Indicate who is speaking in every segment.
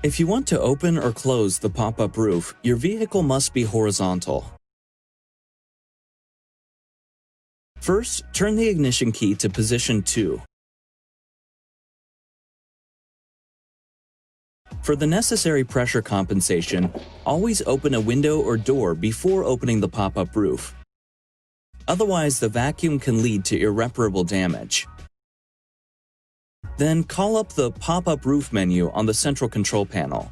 Speaker 1: If you want to open or close the pop-up roof, your vehicle must be horizontal. First, turn the ignition key to position 2. For the necessary pressure compensation, always open a window or door before opening the pop-up roof. Otherwise, the vacuum can lead to irreparable damage. Then call up the pop-up roof menu on the central control panel.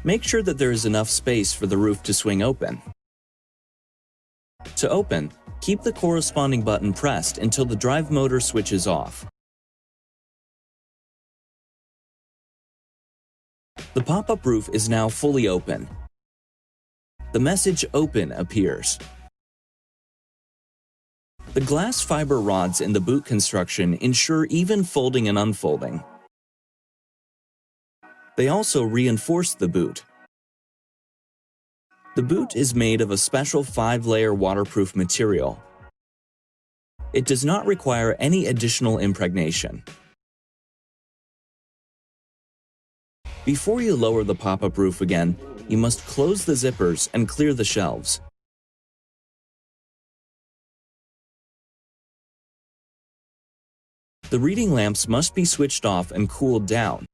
Speaker 1: Make sure that there is enough space for the roof to swing open. To open, keep the corresponding button pressed until the drive motor switches off. The pop-up roof is now fully open. The message "Open" appears. The glass fiber rods in the boot construction ensure even folding and unfolding. They also reinforce the boot. The boot is made of a special 5-layer waterproof material. It does not require any additional impregnation. Before you lower the pop-up roof again, you must close the zippers and clear the shelves. The reading lamps must be switched off and cooled down.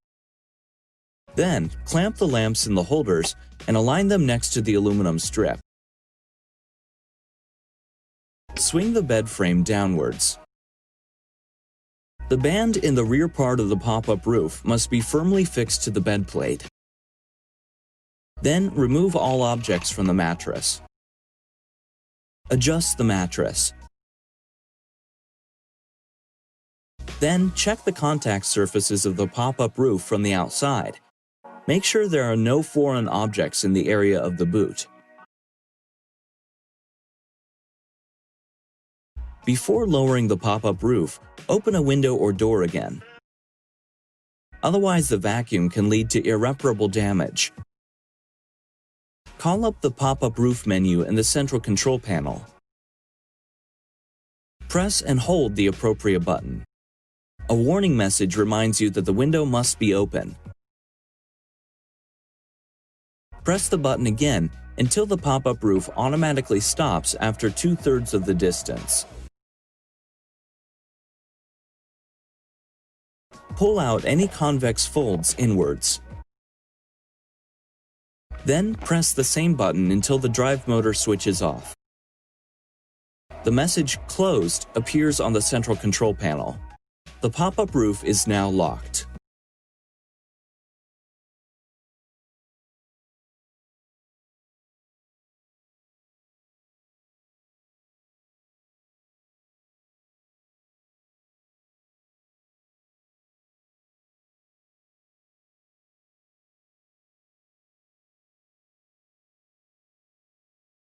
Speaker 1: Then, clamp the lamps in the holders and align them next to the aluminum strip. Swing the bed frame downwards. The band in the rear part of the pop-up roof must be firmly fixed to the bed plate. Then, remove all objects from the mattress. Adjust the mattress. Then, check the contact surfaces of the pop-up roof from the outside. Make sure there are no foreign objects in the area of the boot. Before lowering the pop-up roof, open a window or door again. Otherwise, the vacuum can lead to irreparable damage. Call up the pop-up roof menu in the central control panel. Press and hold the appropriate button. A warning message reminds you that the window must be open. Press the button again until the pop-up roof automatically stops after 2/3 of the distance. Pull out any convex folds inwards. Then press the same button until the drive motor switches off. The message "Closed" appears on the central control panel. The pop-up roof is now locked.